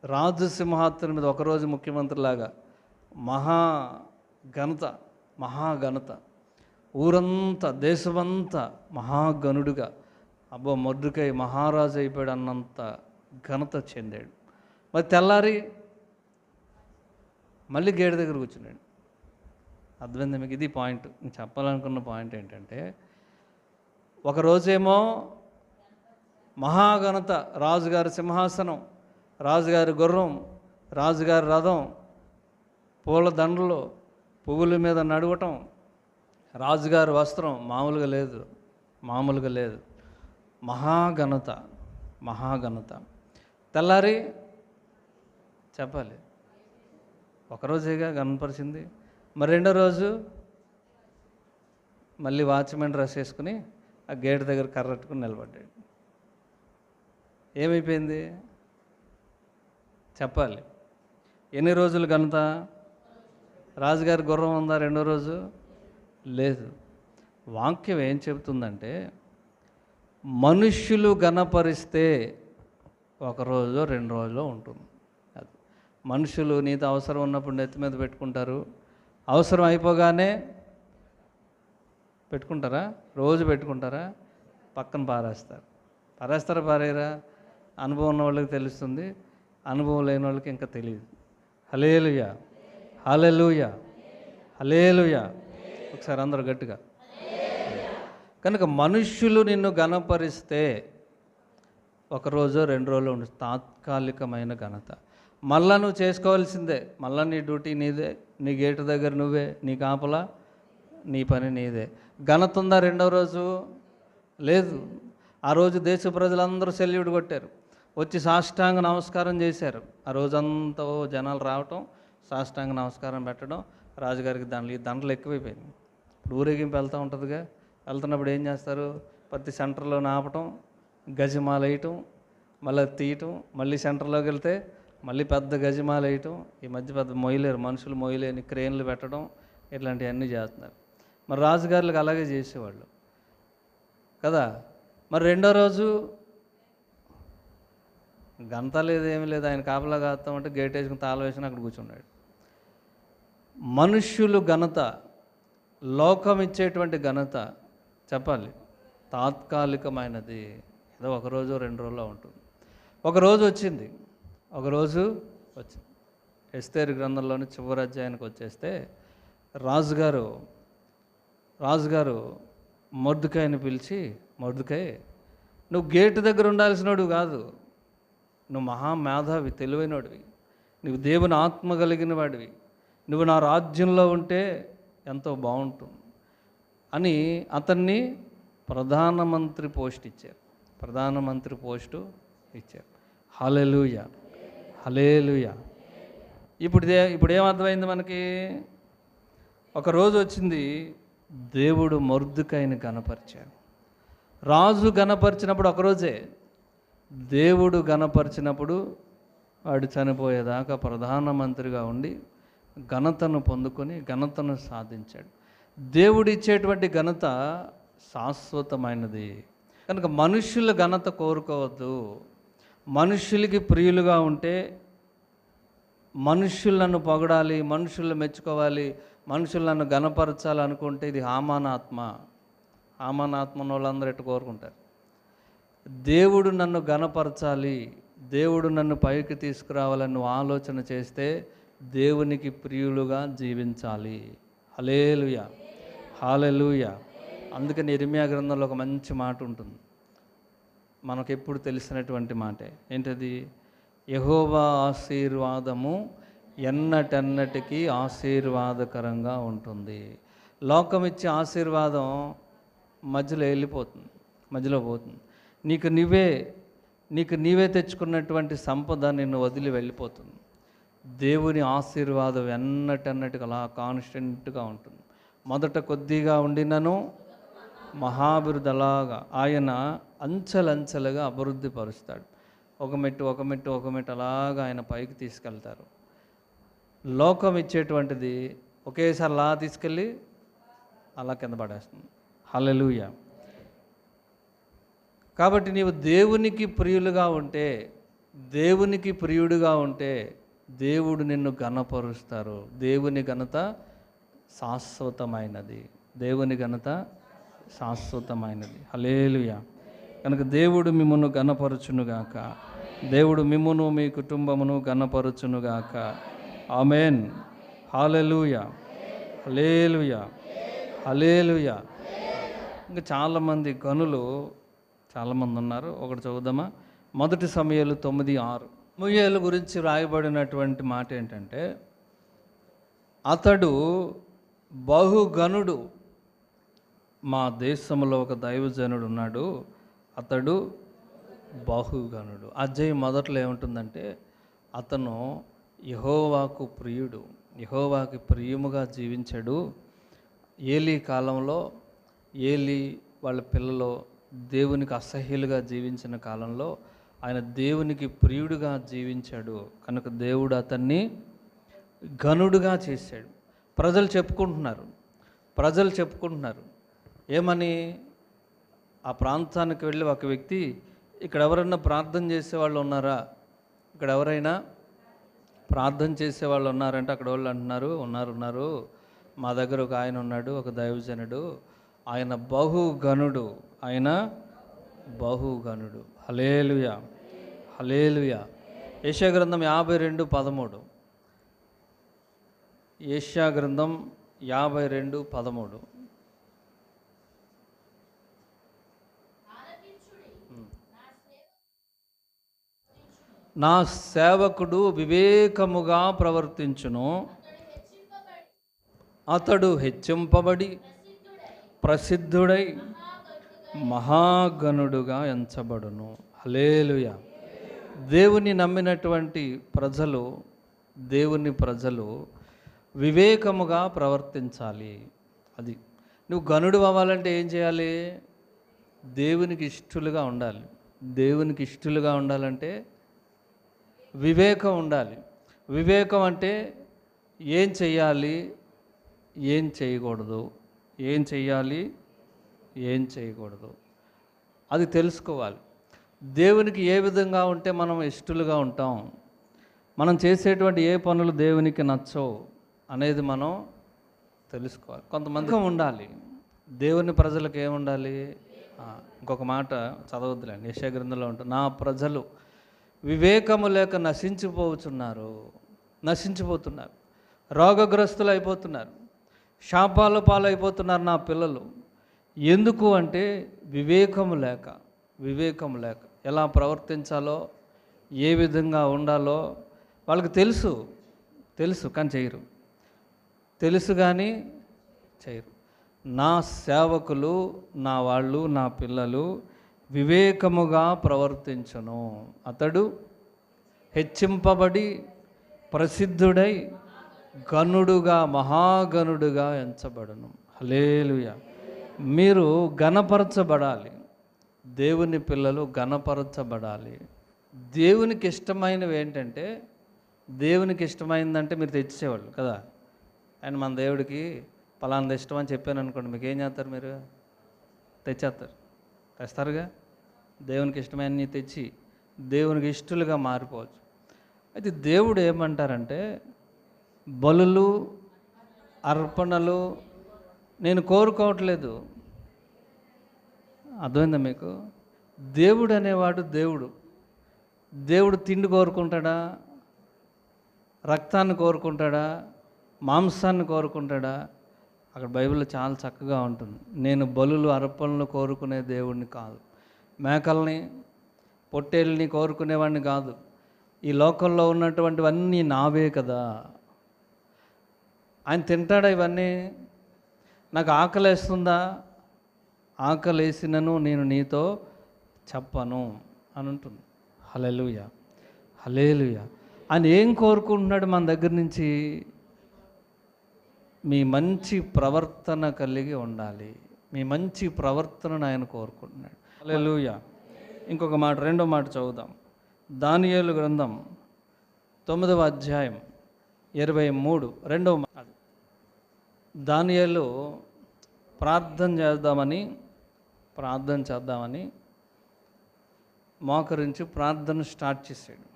రాజు సింహాసనం మీద, ఒకరోజు ముఖ్యమంత్రిలాగా మహాఘనత, ఊరంతా దేశమంతా మహాగణుడుగా, అబ్బో మొర్దెకై మహారాజు అయిపోయాడు అన్నంత ఘనత చెందాడు. మరి తెల్లారి మళ్ళీ గేటు దగ్గర కూర్చున్నాడు. అర్థమైంది మీకు? ఇది పాయింట్. నేను చెప్పాలనుకున్న పాయింట్ ఏంటంటే, ఒకరోజేమో మహాఘనత, రాజుగారి సింహాసనం, రాజుగారి గుర్రం, రాజుగారి రథం, పూల దండలు, పువ్వుల మీద నడవటం, రాజుగారి వస్త్రం మామూలుగా లేదు. మహాఘనత. తెల్లారి చెప్పాలి, ఒకరోజేగా గణపరిచింది. మరి రెండో రోజు మళ్ళీ వాచ్మెన్ డ్రెస్ వేసుకుని ఆ గేట్ దగ్గర కర్రట్టుకుని నిలబడ్డాడు. ఏమైపోయింది చెప్పాలి? ఎన్ని రోజులు ఘనత? రాజుగారి గుర్రం ఉందా రెండో రోజు? లేదు. వాక్యం ఏం చెబుతుందంటే, మనుష్యులు గణపరిస్తే ఒకరోజు 2 రోజులు ఉంటుంది. అది మనుషులు నీతో అవసరం ఉన్నప్పుడు నెత్తి మీద పెట్టుకుంటారు, అవసరం అయిపోగానే పెట్టుకుంటారా? రోజు పెట్టుకుంటారా? పక్కన పారేస్తారా? పారేయరా? అనుభవం ఉన్న వాళ్ళకి తెలుస్తుంది, అనుభవం లేని వాళ్ళకి ఇంకా తెలియదు. హల్లెలూయా. ఒకసారి అందరూ గట్టిగా. కనుక మనుష్యులు నిన్ను గణపరిస్తే ఒకరోజు 2 రోజులు ఉంటుంది, తాత్కాలికమైన ఘనత. మళ్ళా నువ్వు చేసుకోవాల్సిందే, మళ్ళా నీ డ్యూటీ నీదే, నీ గేటు దగ్గర నువ్వే, నీ కాపలా, నీ పని నీదే. ఘనత ఉందా రెండో రోజు? లేదు. ఆ రోజు దేశ ప్రజలందరూ సెల్యూట్ కొట్టారు, వచ్చి సాష్టాంగ నమస్కారం చేశారు. ఆ రోజంతా జనాలు రావటం, సాష్టాంగ నమస్కారం పెట్టడం, రాజుగారికి దండలు ఎక్కువైపోయింది. ఇప్పుడు ఊరేగింపు వెళ్తూ ఉంటుందిగా, వెళ్తున్నప్పుడు ఏం చేస్తారు? ప్రతి సెంటర్లో ఆపటం, గజమాల వేయటం, మళ్ళీ తీయటం, మళ్ళీ సెంటర్లోకి వెళ్తే మళ్ళీ పెద్ద గజమాల వేయటం, ఈ మధ్య పెద్ద మొయ్యలేరు మనుషులు, మొయ్యలేని క్రేన్లు పెట్టడం, ఇట్లాంటివన్నీ చేస్తున్నారు. మరి రాజుగారులకు అలాగే చేసేవాళ్ళు కదా. మరి రెండో రోజు గంట లేదు, ఏమీ లేదు, ఆయన కాపలా కాస్తామంటే గేట్ వేసుకుని తాళం వేసుకుని అక్కడ కూర్చున్నాడు. మనుష్యులు ఘనత, లోకం ఇచ్చేటువంటి ఘనత చెప్పాలి తాత్కాలికమైనది. ఏదో ఒకరోజు 2 రోజుల్లో ఉంటుంది. ఒకరోజు వచ్చింది. ఎస్తేరు గ్రంథంలోని చివరి అధ్యాయానికి వచ్చేస్తే రాజుగారు మొర్దెకైని పిలిచి, మొర్దెకై, నువ్వు గేటు దగ్గర ఉండాల్సినోడు కాదు, నువ్వు మహామేధావి, తెలివైనోడివి, నువ్వు దేవుని ఆత్మ కలిగిన వాడివి, నువ్వు నా రాజ్యంలో ఉంటే ఎంతో బాగుంటుంది అని అతన్ని ప్రధానమంత్రి పోస్ట్ ఇచ్చారు. హల్లెలూయా, హల్లెలూయా. ఇప్పుడు ఏమర్థమైంది మనకి? ఒక రోజు వచ్చింది, దేవుడు మొర్దెకైని గణపరిచాడు. రాజు గణపరిచినప్పుడు ఒకరోజే, దేవుడు గణపరిచినప్పుడు వాడు చనిపోయేదాకా ప్రధానమంత్రిగా ఉండి ఘనతను పొందుకొని ఘనతను సాధించాడు. దేవుడు ఇచ్చేటువంటి ఘనత శాశ్వతమైనది కనుక మనుష్యుల ఘనత కోరుకోవద్దు. మనుష్యులకి ప్రియులుగా ఉంటే, మనుష్యులను పొగడాలి, మనుషులను మెచ్చుకోవాలి, మనుషులను ఘనపరచాలి అనుకుంటే ఇది హామానాత్మ. వాళ్ళందరూ ఎట్టు కోరుకుంటారు? దేవుడు నన్ను ఘనపరచాలి, దేవుడు నన్ను పైకి తీసుకురావాలని నువ్వు ఆలోచన చేస్తే దేవునికి ప్రియులుగా జీవించాలి. హల్లెలూయా, హల్లెలూయా. అందుకని ఇర్మీయా గ్రంథంలో ఒక మంచి మాట ఉంటుంది, మనకెప్పుడు తెలిసినటువంటి మాటే. ఏంటది? యెహోవా ఆశీర్వాదము ఎన్నటెన్నటికీ ఆశీర్వాదకరంగా ఉంటుంది. లోకం ఇచ్చే ఆశీర్వాదం మధ్యలో పోతుంది. నీకు నీవే తెచ్చుకున్నటువంటి సంపద నిన్ను వదిలి వెళ్ళిపోతుంది. దేవుని ఆశీర్వాదం ఎన్నటెన్నటికి అలా కాన్స్టెంట్గా ఉంటుంది. మొదట కొద్దిగా ఉండినను మహాభివృద్ధి, అలాగా ఆయన అంచెలంచెలుగా అభివృద్ధి పరుస్తాడు. ఒక మెట్టు అలాగా ఆయన పైకి తీసుకెళ్తారు. లోకం ఇచ్చేటువంటిది ఒకేసారి అలా తీసుకెళ్ళి అలా కింద పడేస్తుంది. హల్లెలూయా. కాబట్టి నీవు దేవునికి ప్రియుడుగా ఉంటే దేవుడు నిన్ను ఘనపరుస్తారు. దేవుని ఘనత శాశ్వతమైనది. హల్లెలూయా. కనుక దేవుడు మిమ్మును ఘనపరచునుగాక, దేవుడు మిమ్మును మీ కుటుంబమును ఘనపరచునుగాక. ఆమేన్. హల్లెలూయా, హల్లెలూయా, హల్లెలూయా. ఇంకా చాలామంది గనులు ఉన్నారు. ఒకటి చదువుదామా? 1 సమూయేలు 9:6. సమూయేలు గురించి రాయబడినటువంటి మాట ఏంటంటే, అతడు బహుగనుడు. మా దేశంలో ఒక దైవజనుడు ఉన్నాడు, అతడు బహుగనుడు. అధ్యాయం మొదట్లో ఏముంటుందంటే, అతను యెహోవాకు ప్రియుడు, యెహోవాకి ప్రియముగా జీవించాడు. ఏలీ కాలంలో వాళ్ళ పిల్లలు దేవునికి అసహ్యులుగా జీవించిన కాలంలో ఆయన దేవునికి ప్రియుడుగా జీవించాడు కనుక దేవుడు అతన్ని ఘనుడుగా చేశాడు. ప్రజలు చెప్పుకుంటున్నారు ఏమని? ఆ ప్రాంతానికి వెళ్ళి ఒక వ్యక్తి, ఇక్కడ ఎవరైనా ప్రార్థన చేసేవాళ్ళు ఉన్నారా? ఇక్కడ ఎవరైనా ప్రార్థన చేసేవాళ్ళు ఉన్నారంటే అక్కడ వాళ్ళు అంటున్నారు, ఉన్నారు. మా దగ్గర ఒక ఆయన ఉన్నాడు, ఒక దైవజనుడు, ఆయన బహుగనుడు. హల్లెలూయా, హల్లెలూయా. యెషయా గ్రంథం 52:13. యెషయా గ్రంథం 52:13. నా సేవకుడు వివేకముగా ప్రవర్తించును, అతడు హెచ్చింపబడి ప్రసిద్ధుడై మహాగణుడుగా ఎంచబడును. హల్లెలూయా. దేవుని నమ్మినటువంటి ప్రజలు, దేవుని ప్రజలు వివేకముగా ప్రవర్తించాలి. అది నువ్వు గనుడు అవ్వాలంటే ఏం చేయాలి? దేవునికి ఇష్టలుగా ఉండాలి. దేవునికి ఇష్టలుగా ఉండాలంటే వివేకం ఉండాలి. వివేకం అంటే ఏం చెయ్యాలి, ఏం చేయకూడదు, ఏం చెయ్యాలి, ఏం చేయకూడదు, అది తెలుసుకోవాలి. దేవునికి ఏ విధంగా ఉంటే మనం ఇష్టలుగా ఉంటాం, మనం చేసేటువంటి ఏ పనులు దేవునికి నచ్చవు అనేది మనం తెలుసుకోవాలి. కొంతమంది ఉండాలి. దేవుని ప్రజలకు ఏముండాలి? ఇంకొక మాట చదవద్దులేండి, యెషయా గ్రంథంలో ఉంటుంది, నా ప్రజలు వివేకము లేక నశించిపోతున్నారు, రోగగ్రస్తులు అయిపోతున్నారు, శాపాల పాలైపోతున్నారు నా పిల్లలు. ఎందుకు అంటే వివేకము లేక ఎలా ప్రవర్తించాలో, ఏ విధంగా ఉండాలో వాళ్ళకి తెలుసు కానీ చేయరు. తెలుసు కానీ చేయరు. నా సేవకులు, నా వాళ్ళు, నా పిల్లలు వివేకముగా ప్రవర్తించును, అతడు హెచ్చింపబడి ప్రసిద్ధుడై గనుడుగా మహాగణుడుగా ఎంచబడును. హల్లెలూయా. మీరు గణపరచబడాలి. దేవుని పిల్లలు గణపరచబడాలి. దేవునికి ఇష్టమైనవి ఏంటంటే, దేవునికి ఇష్టమైందంటే మీరు తెచ్చేవాళ్ళు కదా. అండ్ మన దేవుడికి పలానా ఇష్టం అని చెప్పాను అనుకోండి, మీకు ఏం చేస్తారు? మీరు తెస్తారుగా. దేవునికి ఇష్టమైనవి తెచ్చి దేవునికి ఇష్టలుగా మారిపోవచ్చు. అయితే దేవుడు ఏమంటారంటే, బలులు అర్పణలు నేను కోరుకోవట్లేదు. అర్థమైందా మీకు? దేవుడు అనేవాడు దేవుడు తిండి కోరుకుంటాడా? రక్తాన్ని కోరుకుంటాడా? మాంసాన్ని కోరుకుంటాడా? అక్కడ బైబిల్లో చాలా చక్కగా ఉంటుంది. నేను బలులు అర్పణలు కోరుకునే దేవుడిని కాదు, మేకల్ని పొట్టేళ్ళని కోరుకునేవాడిని కాదు. ఈ లోకంలో ఉన్నటువంటివన్నీ నావే కదా. ఆయన తింటాడా ఇవన్నీ? నాకు ఆకలేస్తుందా? ఆకలేసినను నేను నీతో చెప్పను అని ఉంటుంది. హల్లెలూయా, హల్లెలూయా. ఆయన ఏం కోరుకుంటున్నాడు మన దగ్గర నుంచి? మీ మంచి ప్రవర్తన కలిగి ఉండాలి. మీ మంచి ప్రవర్తనను ఆయన కోరుకుంటున్నాడు. హల్లెలూయా. ఇంకొక మాట, రెండో మాట చదువుదాం. దానియేలు గ్రంథం 9వ అధ్యాయం 23 రెండవ మాట. దానియేలు ప్రార్థన చేద్దామని మోకరించి ప్రార్థన స్టార్ట్ చేశాడు.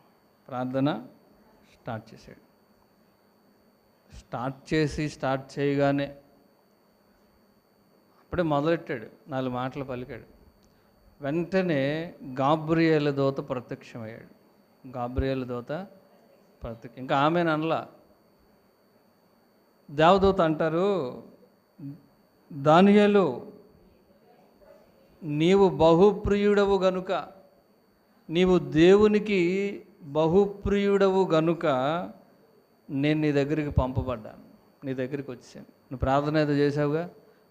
స్టార్ట్ చేయగానే అప్పుడే మొదలెట్టాడు, 4 మాటలు పలికాడు. వెంటనే గాబ్రియేలు దూత ప్రత్యక్షమయ్యాడు. ఇంకా ఆమెను అనలా. దేవదూత అంటారు, దానియేలు నీవు బహుప్రియుడవు గనుక, నీవు దేవునికి బహుప్రియుడవు గనుక నేను నీ దగ్గరికి పంపబడ్డాను, నీ దగ్గరికి వచ్చాను. నువ్వు ప్రార్థన ఏదో చేసావుగా,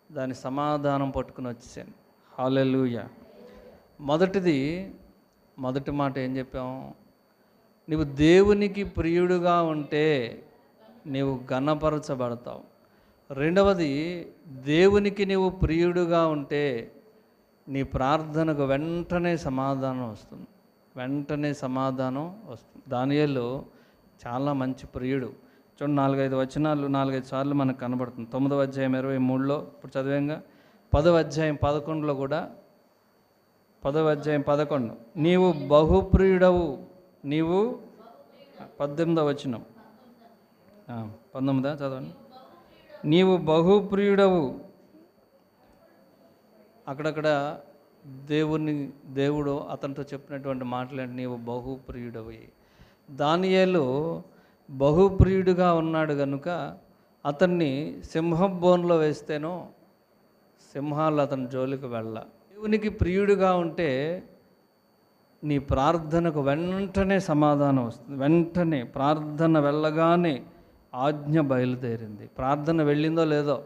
దాని సమాధానం పట్టుకుని వచ్చాను. హల్లెలూయా. మొదటి మాట ఏం చెప్పాము? నీవు దేవునికి ప్రియుడుగా ఉంటే నీవు ఘనపరచబడతావు. రెండవది, దేవునికి నీవు ప్రియుడుగా ఉంటే నీ ప్రార్థనకు వెంటనే సమాధానం వస్తుంది. దానియేలు చాలా మంచి ప్రియుడు. చూడండి, 4-5 వచనాలు 4-5 సార్లు మనకు కనబడుతుంది. 9వ అధ్యాయం 23లో ఇప్పుడు చదివాంగా. 10వ అధ్యాయం 11లో కూడా, 10వ అధ్యాయం 11 నీవు బహుప్రియుడవు, నీవు 18వ వచనం 19 చదవండి. నీవు బహుప్రియుడవు. అక్కడక్కడ దేవుడు అతనితో చెప్పినటువంటి మాటలంటే నీవు బహుప్రియుడవి. దానియేలు బహుప్రియుడిగా ఉన్నాడు కనుక అతన్ని సింహబోన్లో వేస్తేనో సింహాలు అతని జోలికి వెళ్ళ. దేవునికి ప్రియుడిగా ఉంటే నీ ప్రార్థనకు వెంటనే సమాధానం వస్తుంది. వెంటనే ప్రార్థన వెళ్ళగానే ఆజ్ఞ బయలుదేరింది. ప్రార్థన వెళ్ళిందో లేదో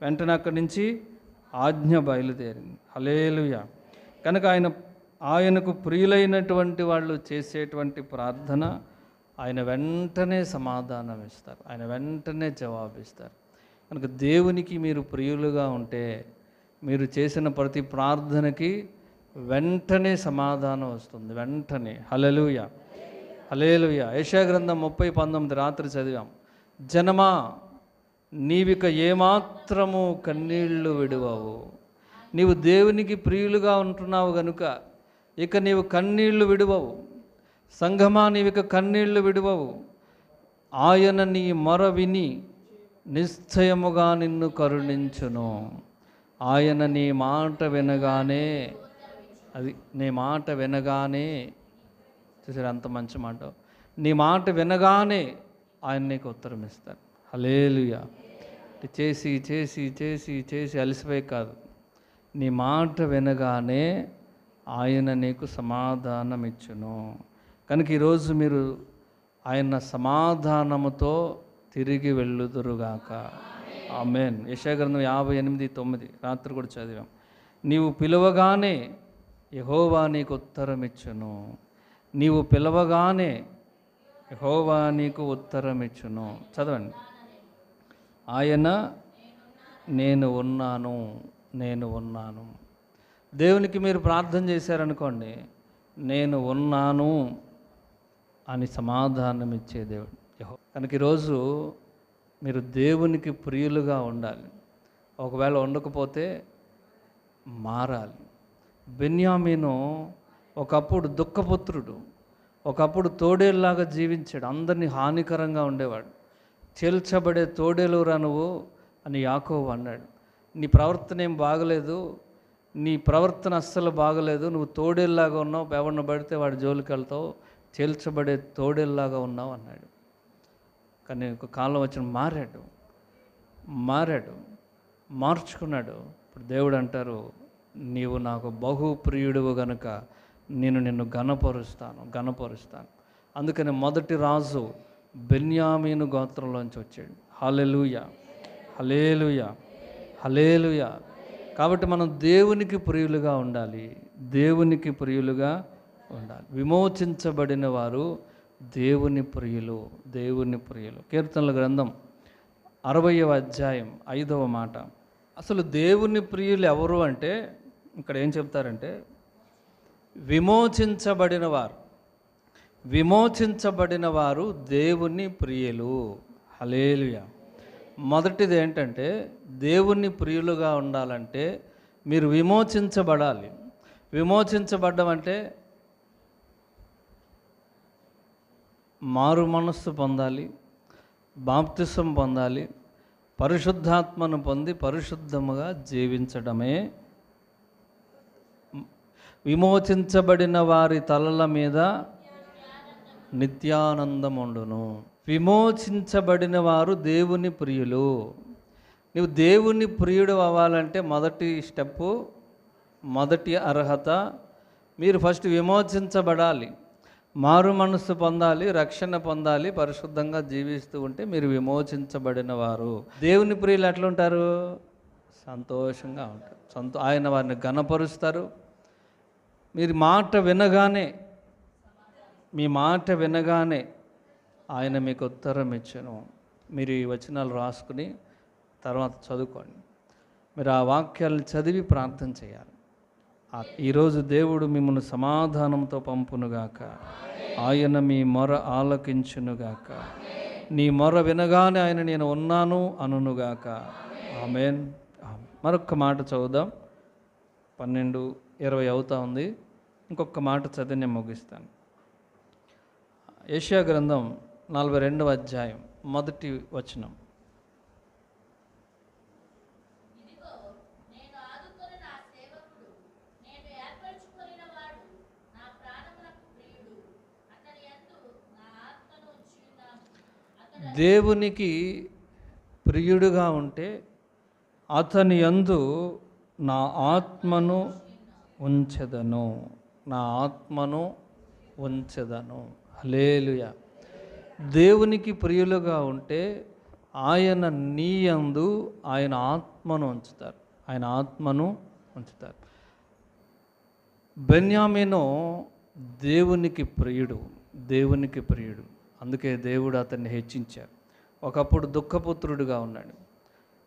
వెంటనే అక్కడి నుంచి ఆజ్ఞ బయలుదేరింది. హల్లెలూయా. కనుక ఆయనకు ప్రియులైనటువంటి వాళ్ళు చేసేటువంటి ప్రార్థన ఆయన వెంటనే సమాధానం ఇస్తారు, ఆయన వెంటనే జవాబిస్తారు. కనుక దేవునికి మీరు ప్రియులుగా ఉంటే మీరు చేసిన ప్రతి ప్రార్థనకి వెంటనే సమాధానం వస్తుంది, వెంటనే. హల్లెలూయా, హల్లెలూయా. యెషయా గ్రంథం 30:19 రాత్రి చదివాం. జనమా, నీవిక ఏమాత్రము కన్నీళ్లు విడువవు. నీవు దేవునికి ప్రియులుగా ఉంటున్నావు గనుక ఇక నీవు కన్నీళ్లు విడువవు. సంఘమా, నీవిక కన్నీళ్లు విడువవు. ఆయన నీ మొర విని నిశ్చయముగా నిన్ను కరుణించును. ఆయన నీ మాట వినగానే, అది నీ మాట వినగానే, చూసారు అంత మంచి మాట, నీ మాట వినగానే ఆయన నీకు ఉత్తరం ఇస్తారు. హల్లెలూయా. చేసి చేసి చేసి చేసి అలసిపోయి కాదు, నీ మాట వినగానే ఆయన నీకు సమాధానం ఇచ్చును. కనుక ఈరోజు మీరు ఆయన సమాధానముతో తిరిగి వెళ్ళుదురుగాక. ఆమేన్. యెషయా గ్రంథం 58:9 రాత్రి కూడా చదివాం. నీవు పిలవగానే యెహోవా నీకు ఉత్తరం ఇచ్చును. నీవు పిలవగానే యెహోవా నీకు ఉత్తరం ఇచ్చును. చదవండి. ఆయన నేను ఉన్నాను, నేను ఉన్నాను. దేవునికి మీరు ప్రార్థన చేశారనుకోండి, నేను ఉన్నాను అని సమాధానం ఇచ్చే దేవుడు యెహోవా. కనుక ఈరోజు మీరు దేవునికి ప్రియులుగా ఉండాలి. ఒకవేళ ఉండకపోతే మారాలి. బెన్యామీను ఒకప్పుడు దుఃఖపుత్రుడు, ఒకప్పుడు తోడేలులాగా జీవించాడు, అందరినీ హానికరంగా ఉండేవాడు. చేల్చబడే తోడేలురా నువ్వు అని యాకోబు అన్నాడు. నీ ప్రవర్తన ఏం బాగలేదు, నీ ప్రవర్తన అస్సలు బాగలేదు, నువ్వు తోడేల్లాగా ఉన్నావు, ఎవరిని పడితే వాడి జోలికి వెళ్తావు, చేల్చబడే తోడేల్లాగా ఉన్నావు అన్నాడు. కానీ ఒక కాలం వచ్చిన మారాడు, మార్చుకున్నాడు. ఇప్పుడు దేవుడు అంటారు, నీవు నాకు బహు ప్రియుడువు గనుక నేను నిన్ను ఘనపరుస్తాను. అందుకని మొదటి రాజు బెన్యామీను గోత్రంలోంచి వచ్చాడు. హల్లెలూయా, హల్లెలూయా, హల్లెలూయా. కాబట్టి మనం దేవునికి ప్రియులుగా ఉండాలి, దేవునికి ప్రియులుగా ఉండాలి. విమోచించబడిన వారు దేవుని ప్రియులు, దేవుని ప్రియులు. కీర్తనల గ్రంథం 60వ అధ్యాయం 5వ మాట. అసలు దేవుని ప్రియులు ఎవరు అంటే ఇక్కడ ఏం చెప్తారంటే విమోచించబడిన వారు దేవుని ప్రియులు. హల్లెలూయా. మొదటిది ఏంటంటే దేవుని ప్రియులుగా ఉండాలంటే మీరు విమోచించబడాలి. విమోచించబడ్డం అంటే మారు మనస్సు పొందాలి, బాప్తిసం పొందాలి, పరిశుద్ధాత్మను పొంది పరిశుద్ధముగా జీవించడమే. విమోచించబడిన వారి తలల మీద నిత్యానందం ఉండును. విమోచించబడిన వారు దేవుని ప్రియులు. నువ్వు దేవుని ప్రియుడు అవ్వాలంటే మొదటి స్టెప్పు, మొదటి అర్హత, మీరు ఫస్ట్ విమోచించబడాలి, మారు మనస్సు పొందాలి, రక్షణ పొందాలి, పరిశుద్ధంగా జీవిస్తూ ఉంటే మీరు విమోచించబడిన వారు. దేవుని ప్రియులు ఎట్లుంటారు? సంతోషంగా ఉంటారు. ఆయన వారిని ఘనపరుస్తారు. మీరు మాట వినగానే, మీ మాట వినగానే ఆయన మీకు ఉత్తరం ఇచ్చాను. మీరు ఈ వచనాలు రాసుకుని తర్వాత చదువుకోండి. మీరు ఆ వాక్యాలను చదివి ప్రార్థన చేయాలి. ఈరోజు దేవుడు మిమ్మల్ని సమాధానంతో పంపునుగాక. ఆయన మీ మొర ఆలకించునుగాక. నీ మొర వినగానే ఆయన నేను ఉన్నాను అనునుగాక. ఆమేన్. మరొక మాట చదువుదాం. 12:20 అవుతా ఉంది. ఇంకొక మాట చదివి నేను ముగిస్తాను. యెషయా గ్రంథం 42వ అధ్యాయం 1వ వచనం. దేవునికి ప్రియుడుగా ఉంటే అతని యందు నా ఆత్మను ఉంచెదను. నా ఆత్మను ఉంచెదను. హల్లెలూయా. దేవునికి ప్రియులుగా ఉంటే ఆయన నీ యందు ఆయన ఆత్మను ఉంచుతారు. ఆయన ఆత్మను ఉంచుతారు. బెన్యామీను దేవునికి ప్రియుడు, దేవునికి ప్రియుడు. అందుకే దేవుడు అతన్ని హెచ్చించారు. ఒకప్పుడు దుఃఖపుత్రుడుగా ఉన్నాడు,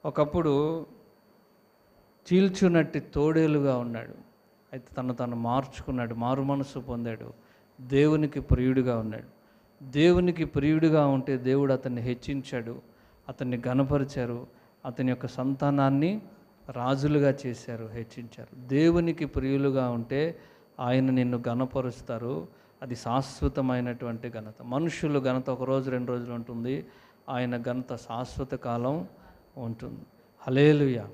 ఒకప్పుడు చీల్చునట్టి తోడేలుగా ఉన్నాడు. అయితే తను మార్చుకున్నాడు, మారు మనసు పొందాడు, దేవునికి ప్రియుడిగా ఉన్నాడు. దేవునికి ప్రియుడిగా ఉంటే దేవుడు అతన్ని హెచ్చించాడు, అతన్ని ఘనపరిచారు, అతని యొక్క సంతానాన్ని రాజులుగా చేశారు, హెచ్చించారు. దేవునికి ప్రియులుగా ఉంటే ఆయన నిన్ను ఘనపరుస్తారు. అది శాశ్వతమైనటువంటి ఘనత. మనుషులు ఘనత ఒక రోజు 2 రోజులు ఉంటుంది, ఆయన ఘనత శాశ్వత కాలం ఉంటుంది. హల్లెలూయా.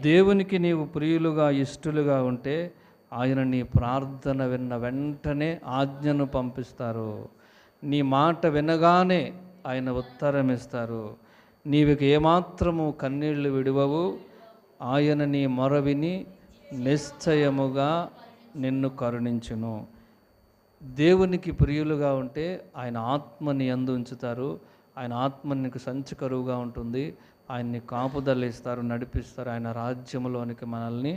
దేవునికి నీవు ప్రియులుగా ఇష్టలుగా ఉంటే ఆయన నీ ప్రార్థన విన్న వెంటనే ఆజ్ఞను పంపిస్తారు. నీ మాట వినగానే ఆయన ఉత్తరం ఇస్తారు. నీవికి ఏమాత్రము కన్నీళ్లు విడువవు. ఆయన నీ మొర విని నిశ్చయముగా నిన్ను కరుణించును. దేవునికి ప్రియులుగా ఉంటే ఆయన ఆత్మని యందు ఉంచుతారు. ఆయన ఆత్మ నీకు సంచకరువుగా ఉంటుంది. ఆయన్ని కాపుదలిస్తారు, నడిపిస్తారు. ఆయన రాజ్యములోనికి మనల్ని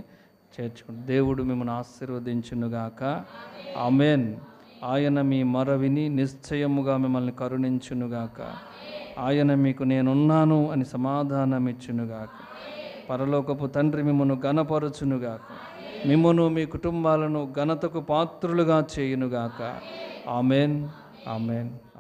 చేర్చుకుంటారు. దేవుడు మిమ్మల్ని ఆశీర్వదించునుగాక. ఆమేన్. ఆయన మీ మొర విని నిశ్చయముగా మిమ్మల్ని కరుణించునుగాక. ఆయన మీకు నేనున్నాను అని సమాధానం ఇచ్చునుగాక. పరలోకపు తండ్రి మిమ్మను ఘనపరచునుగాక. మిమ్మను మీ కుటుంబాలను ఘనతకు పాత్రులుగా చేయునుగాక. ఆమేన్. ఆమేన్.